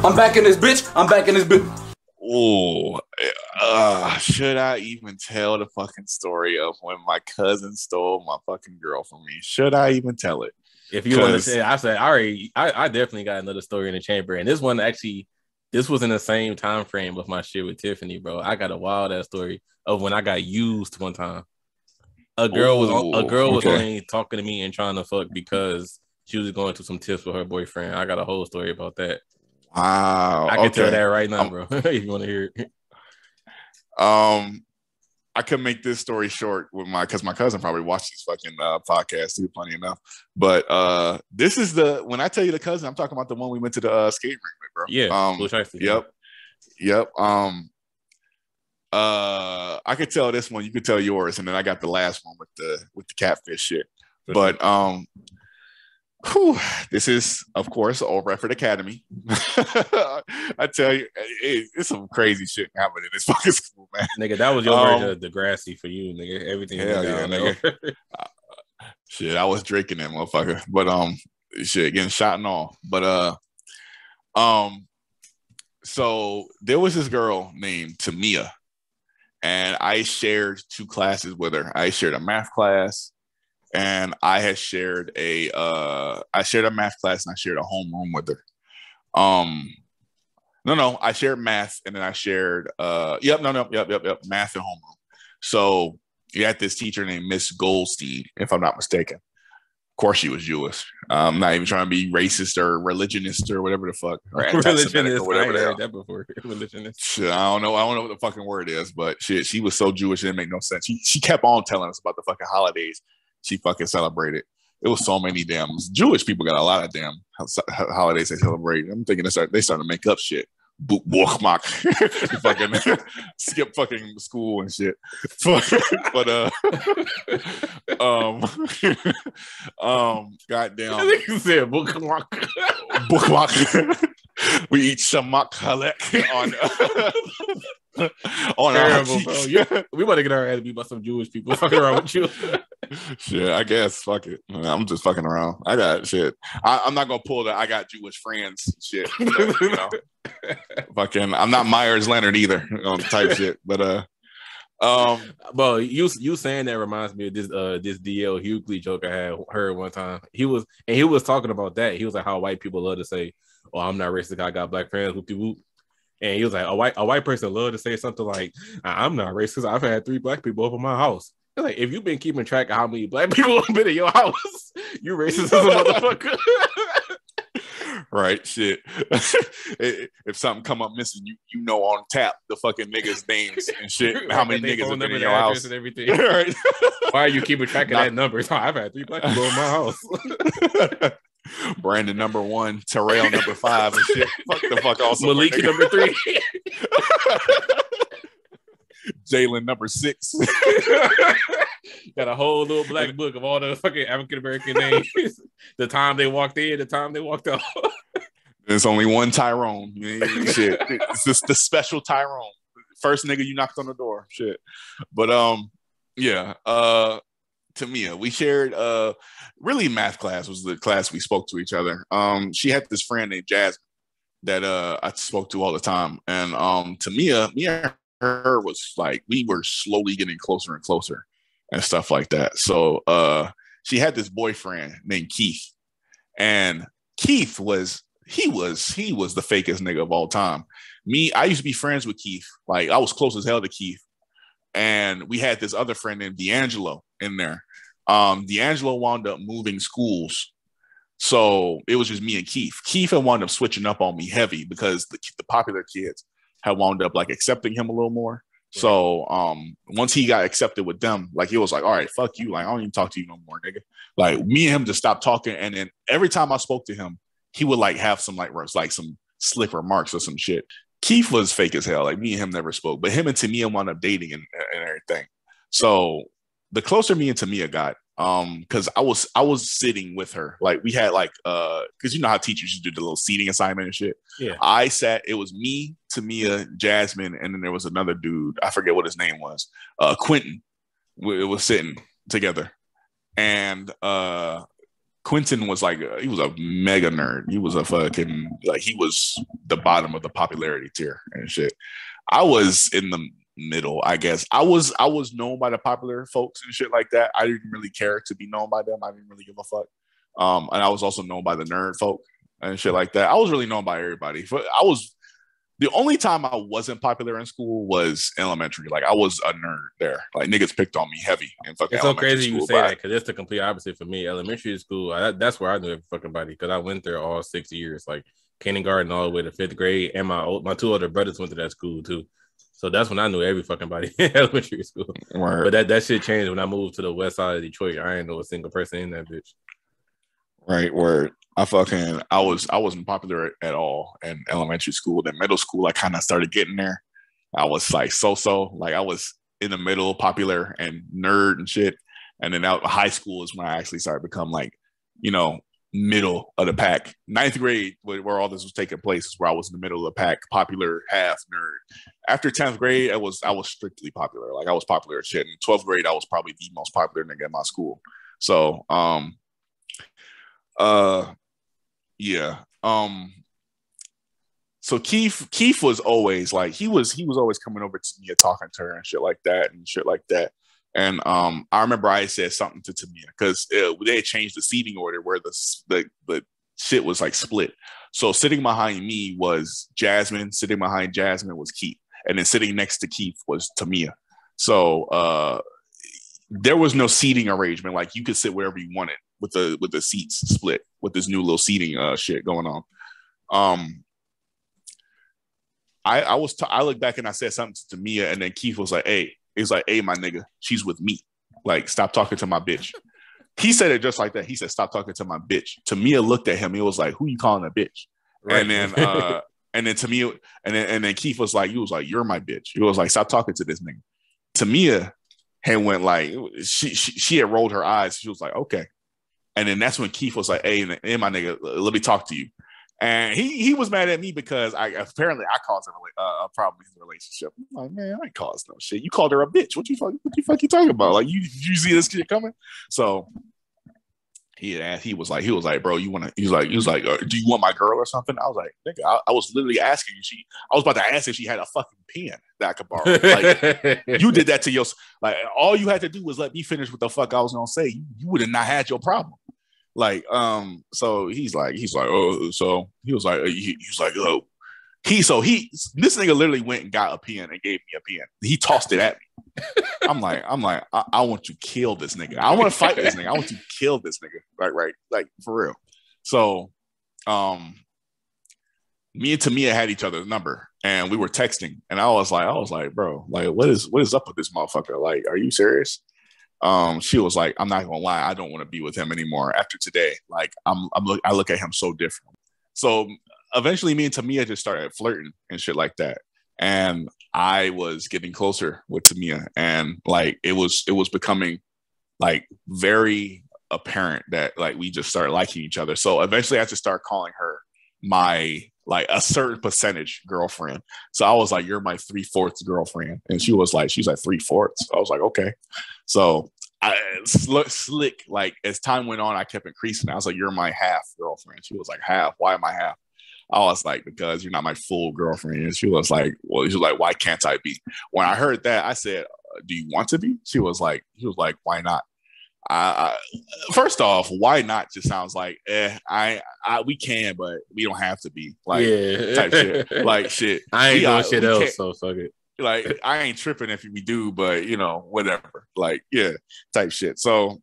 I'm back in this bitch. I'm back in this bitch. Oh, should I even tell the fucking story of when my cousin stole my fucking girl from me? Should I even tell it? If you want to say, I definitely got another story in the chamber, and this one actually, this was in the same time frame of my shit with Tiffany, bro. I got a wild ass story of when I got used one time. A girl was only talking to me and trying to fuck because she was going through some tips with her boyfriend. I got a whole story about that. Wow, I can tell that right now, bro. If you want to hear it. I could make this story short with because my cousin probably watched this fucking podcast too, funny enough. But this is when I tell you the cousin, I'm talking about the one we went to the skate rink with, bro. Yeah. Yep. I could tell this one, you could tell yours, and then I got the last one with the catfish shit. But this is, of course, Old Redford Academy. I tell you, it's some crazy shit happening in this fucking school, man. Nigga, that was your version of Degrassi for you, nigga. Everything. Hell yeah, nigga. Shit, I was drinking that motherfucker. But shit, getting shot and all. But so there was this girl named Tamia, and I shared 2 classes with her. I shared a math class. And I had shared a math class, and I shared a homeroom with her. I shared math, and then I shared math and homeroom. So you had this teacher named Miss Goldstein, if I'm not mistaken. Of course, she was Jewish. I'm not even trying to be racist or religionist or whatever the fuck, or anti-Semitic or whatever. I heard that before. Religionist. Shit, I don't know what the fucking word is, but shit, she was so Jewish it didn't make no sense. She kept on telling us about the fucking holidays she fucking celebrated. It was so many damn Jewish people got a lot of damn holidays they celebrate. I'm thinking they started to make up shit. Fucking skip fucking school and shit. But goddamn. I think you said bookmark. We eat shamak halek on terrible, bro. We want to get our ass beat by some Jewish people fucking around with you. Shit, I guess. Fuck it. I'm just fucking around. I got shit. I'm not gonna pull that. I got Jewish friends shit. Fucking. I'm not Myers Leonard either. Type shit. But well, you saying that reminds me of this DL Hughley joke I had heard one time. He was talking about that. He was like how white people love to say, "Oh, I'm not racist. I got black friends." Whoop whoop. And he was like, a white person love to say something like, "I'm not racist. I've had 3 black people over my house." Like, if you've been keeping track of how many black people have been in your house, you racist as a motherfucker. Right, shit. If something come up missing, you know on tap the fucking niggas' names and shit. How many niggas have been in your house and everything. Right. Why are you keeping track of that number? Oh, I've had 3 black people in my house. Brandon number 1, Terrell number 5, and shit. Fuck the fuck also. Malik number 3. Jalen number 6. Got a whole little black book of all the fucking African American names. The time they walked in, the time they walked out. There's only one Tyrone. Shit. It's just the special Tyrone. First nigga you knocked on the door. Shit. But yeah. Tamia, we shared really math class was the class we spoke to each other. She had this friend named Jasmine that I spoke to all the time. And Tamia, me and her was like, we were slowly getting closer and closer and stuff like that. So she had this boyfriend named Keith, and Keith was the fakest nigga of all time. I used to be friends with Keith. Like, I was close as hell to Keith, and we had this other friend named D'Angelo in there. D'Angelo wound up moving schools, so it was just me and Keith. Keith had wound up switching up on me heavy because the popular kids had wound up like accepting him a little more. Yeah. So once he got accepted with them, like, he was like, all right, fuck you. Like, I don't even talk to you no more, nigga. Like, me and him just stopped talking. And then every time I spoke to him, he would like have some like some slick remarks or some shit. Keith was fake as hell. Like, me and him never spoke, but him and Tamia wound up dating and everything. So the closer me and Tamia got, because I was sitting with her, like, we had like because you know how teachers do the little seating assignment and shit. Yeah, it was me, Tamia, Jasmine, and then there was another dude, I forget what his name was, Quentin. We was sitting together, and Quentin was like he was a mega nerd. He was a fucking like he was the bottom of the popularity tier and shit. I was in the middle, I guess. I was known by the popular folks and shit like that. I didn't really care to be known by them. I didn't really give a fuck. And I was also known by the nerd folk and shit like that. I was really known by everybody. But I was the only time I wasn't popular in school was elementary. Like I was a nerd there. Like niggas picked on me heavy in fucking. It's so crazy you say that because it's the complete opposite for me. Elementary school, that's where I knew every fucking body because I went there all 6 years, like kindergarten all the way to 5th grade, and my two older brothers went to that school too. So that's when I knew every fucking body in elementary school. Word. But that shit changed when I moved to the west side of Detroit. I ain't know a single person in that bitch. Right, word. I wasn't popular at all in elementary school. Then middle school, I kind of started getting there. I was like so like I was in the middle, popular and nerd and shit. And then out high school is when I actually started to become like, middle of the pack. 9th grade, where all this was taking place, is where I was in the middle of the pack, popular, half nerd. After 10th grade, I was strictly popular. Like I was popular as shit. In 12th grade, I was probably the most popular nigga in my school. So yeah. So Keith was always like he was always coming over to me and talking to her and shit like that. And I remember I said something to Tamia because they had changed the seating order where the shit was like split. So sitting behind me was Jasmine, sitting behind Jasmine was Keith, and then sitting next to Keith was Tamia. So there was no seating arrangement. Like you could sit wherever you wanted with the seats split with this new little seating shit going on. I looked back and I said something to Tamia, and then Keith was like, "Hey," he's like, "Hey, my nigga, she's with me. Like, stop talking to my bitch." He said it just like that. He said, "Stop talking to my bitch." Tamia looked at him. He was like, "Who you calling a bitch?" Right. And then Tamia, and then Keith was like, "You're my bitch." He was like, "Stop talking to this nigga." Tamia had went like she had rolled her eyes. She was like, "Okay." And then that's when Keith was like, "Hey, my nigga, let me talk to you." And he was mad at me because I caused a problem in the relationship. I'm like, man, I ain't caused no shit. You called her a bitch. What you fuck you talking about? Like, you see this shit coming? So he was like, bro, he was like, do you want my girl or something? I was like, nigga, I was literally asking you. I was about to ask if she had a fucking pen that I could borrow. Like, you did that to your, like, all you had to do was let me finish what the fuck I was gonna say. You would have not had your problem. Like, so he's like, oh, so he was like, oh, this nigga literally went and got a pen and gave me a pen. He tossed it at me. I'm like, I want to kill this nigga. I want to fight this nigga. I want to kill this nigga. Right. Like for real. So, me and Tamia had each other's number and we were texting and I was like, bro, like, what is up with this motherfucker? Like, are you serious? She was like, I'm not gonna lie, I don't want to be with him anymore after today. Like I look at him so different. So eventually me and Tamia just started flirting and shit like that. And I was getting closer with Tamia and like it was becoming like very apparent that like we just started liking each other. So eventually I just started calling her my like a certain percentage girlfriend. So I was like, you're my 3/4 girlfriend. And she's like 3/4. I was like, okay. So I slick, like as time went on, I kept increasing. I was like, you're my half girlfriend. She was like, half? Why am I half? I was like, because you're not my full girlfriend. And she was like, why can't I be? When I heard that, I said, do you want to be? She was like, why not? First off, why not just sounds like we can, but we don't have to be like type shit. Like shit. I ain't doing shit else, so fuck it. Like I ain't tripping if we do, but whatever. Like type shit. So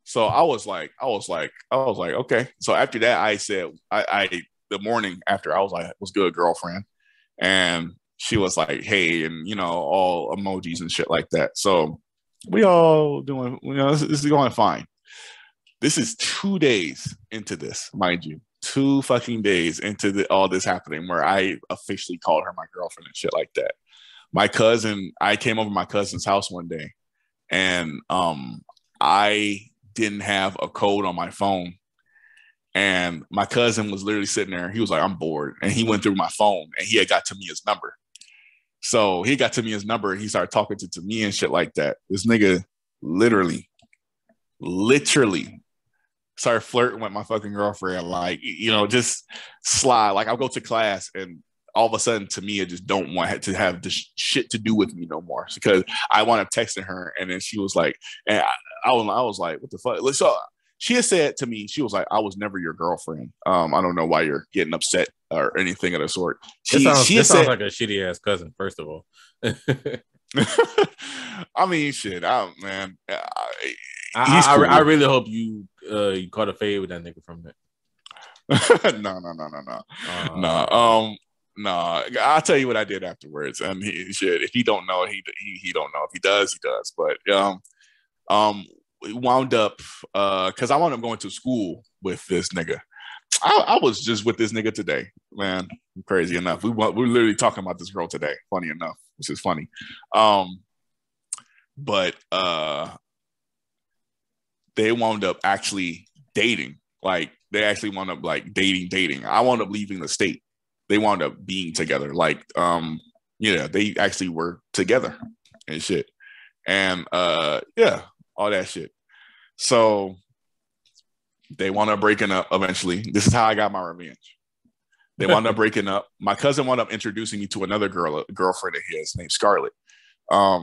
so I was like, okay. So after that, I said the morning after I was like, what's good, girlfriend? And she was like, hey, and all emojis and shit like that. So we all doing, this is going fine. This is 2 days into this, mind you. 2 fucking days into all this happening where I officially called her my girlfriend and shit like that. I came over to my cousin's house one day and I didn't have a code on my phone. And my cousin was literally sitting there. He was like, I'm bored. And he went through my phone and he had got Tamia's number. So he got Tamia's number and he started talking to Tamia and shit like that. This nigga literally started flirting with my fucking girlfriend, like, just slide. Like, I'll go to class and all of a sudden, to me, I just don't want to have this shit to do with me no more, because I wound up texting her, and then she was like, and I was like, what the fuck? So she had said to me, she was like, I was never your girlfriend. I don't know why you're getting upset or anything of the sort. This sounds like a shitty ass cousin, first of all. I mean, shit, man. I really hope you caught a fade with that nigga from that. No. I'll tell you what I did afterwards, and if he don't know, he don't know. If he does, he does. But we wound up because I wound up going to school with this nigga. I was just with this nigga today, man. Crazy enough, we're literally talking about this girl today. Funny enough, which is funny. But they wound up actually dating. Like, they actually wound up like dating. I wound up leaving the state. They wound up being together. Like, they actually were together and shit. And all that shit. So they wound up breaking up eventually. This is how I got my revenge. They wound up breaking up. My cousin wound up introducing me to another girlfriend of his named Scarlett. When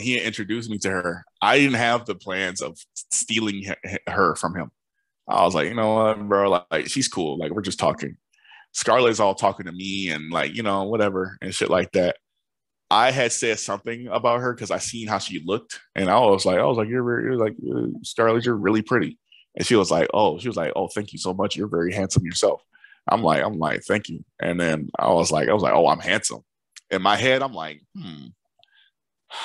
he introduced me to her, I didn't have the plans of stealing her from him. I was like, you know what, bro? Like, she's cool. Like, we're just talking. Scarlett's all talking to me and like, whatever and shit like that. I had said something about her because I seen how she looked, and I was like, you're like, Scarlett, you're really pretty. And she was like, oh, thank you so much. You're very handsome yourself. I'm like, thank you. And then I was like, oh, I'm handsome. In my head, I'm like,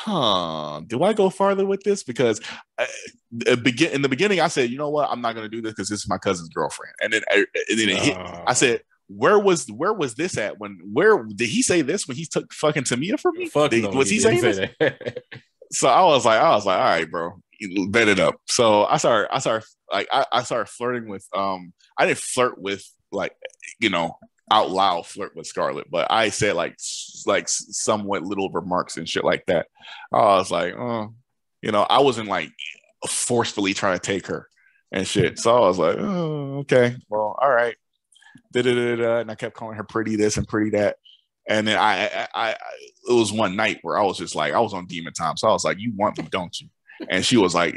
do I go farther with this? Because in the beginning, I said, you know what, I'm not going to do this because this is my cousin's girlfriend. And then it hit. I said, where was this at? Where did he say this when he took fucking Tamia from me? Was he saying this? So I was like, all right, bro, bet it up. So I started flirting with. I didn't flirt with like, out loud flirt with Scarlett, but I said like somewhat little remarks and shit like that. I was like, I wasn't like forcefully trying to take her and shit. So I was like, oh, okay, well, all right. And I kept calling her pretty this and pretty that. And then I it was one night where I was just like, I was on demon time. So I was like, you want me, don't you? And she was like,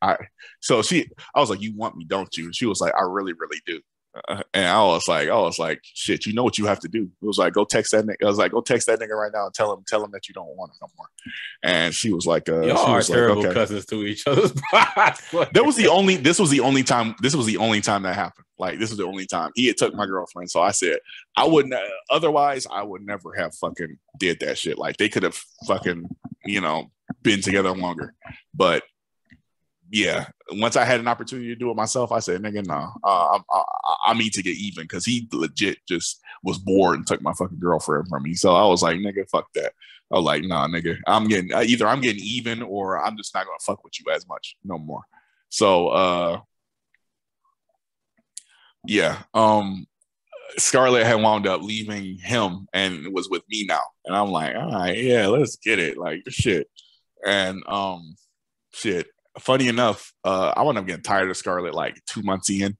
I was like, you want me, don't you? And she was like, I really, really do. And I was like, shit, you know what you have to do. It was like, go text that nigga. I was like, go text that nigga right now and tell him that you don't want him no more. And she was like, y'all are terrible cousins to each other. This was the only time that happened. Like, this was the only time he had took my girlfriend. So I said, otherwise I would never have fucking did that shit. Like, they could have fucking, been together longer. But yeah, once I had an opportunity to do it myself, I said, nigga, no, I need to get even, because he legit just was bored and took my fucking girlfriend from me. So I was like, nigga, fuck that. I was like, nah, nigga, I'm getting even, or I'm just not gonna fuck with you as much no more. So Scarlett had wound up leaving him and was with me now, and I'm like, all right, yeah, let's get it, like, shit. And shit. Funny enough, I wound up getting tired of Scarlett like 2 months in,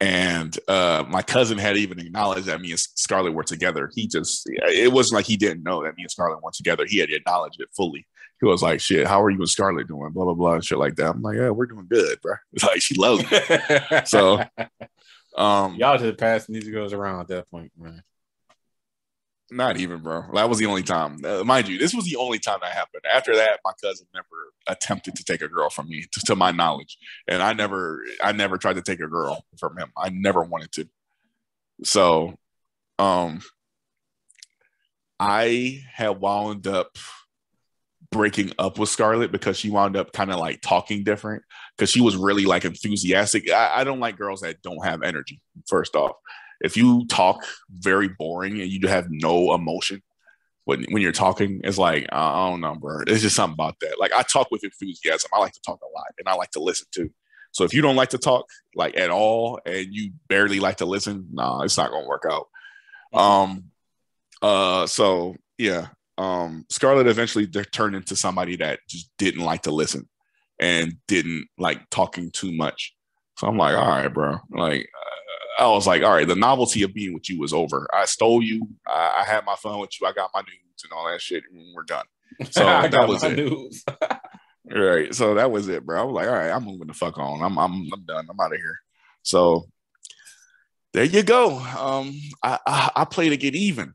and my cousin had even acknowledged that me and Scarlett were together. It wasn't like he didn't know that me and Scarlett were together. He had acknowledged it fully. He was like, shit, how are you and Scarlett doing? Blah, blah, blah, and shit like that. I'm like, yeah, we're doing good, bro. It's like, she loves me. So y'all just passing these girls around at that point, man. Not even, bro. That was the only time. Mind you, this was the only time that happened. After that, my cousin never attempted to take a girl from me, to my knowledge. And I never tried to take a girl from him. I never wanted to. So, I had wound up breaking up with Scarlett because she wound up kind of like talking different, because she was really like enthusiastic. I don't like girls that don't have energy, first off. If you talk very boring and you have no emotion when you're talking, it's like, I don't know, bro. It's just something about that. Like, I talk with enthusiasm. I like to talk a lot, and I like to listen too. So if you don't like to talk like at all, and you barely like to listen, nah, it's not gonna work out. Scarlett eventually turned into somebody that just didn't like to listen. and didn't like talking too much. So I'm like, all right, bro. Like, I was like, all right, the novelty of being with you was over. I stole you. I had my fun with you. I got my nudes and all that shit, and we're done. So that was it. News. Right. So that was it, bro. I was like, all right, I'm moving the fuck on. I'm done. I'm out of here. So there you go. I play to get even.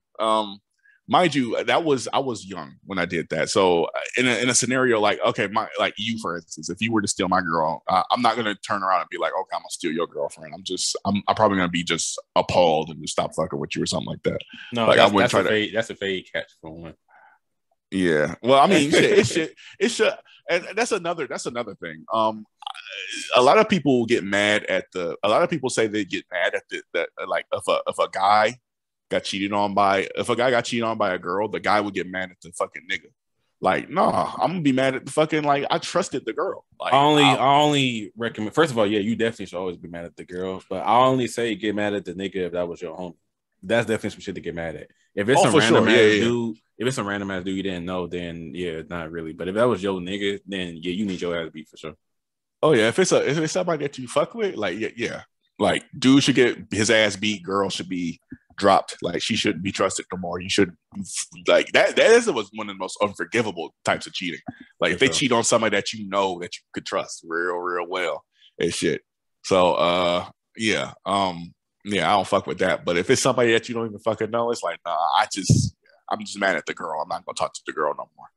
Mind you, I was young when I did that. So in a scenario like, okay, like you, for instance, if you were to steal my girl, I'm not gonna turn around and be like, okay, I'm gonna steal your girlfriend. I'm probably gonna be just appalled and just stop fucking with you or something like that. No, like, that's a fade catch for one. Yeah. Well, I mean, it should, and that's another thing. A lot of people get mad at a lot of people say they get mad at that like if a guy got cheated on by a girl, the guy would get mad at the fucking nigga. Like, nah, I'm gonna be mad at the fucking, like, I trusted the girl. Like, I only recommend, first of all, yeah, you definitely should always be mad at the girl, but I only say get mad at the nigga if that was your homie. That's definitely some shit to get mad at. If it's some random ass dude, if it's some random ass dude you didn't know, then yeah, not really. But if that was your nigga, then yeah, you need your ass beat for sure. Oh yeah, if it's somebody that you fuck with, like yeah. Like, dude should get his ass beat, girl should be dropped. Like, she shouldn't be trusted no more. You should, like, that was one of the most unforgivable types of cheating. Like, if they cheat on somebody that you know that you could trust real well and shit. So yeah. Yeah, I don't fuck with that. But if it's somebody that you don't even fucking know, it's like, nah, I'm just mad at the girl. I'm not gonna talk to the girl no more.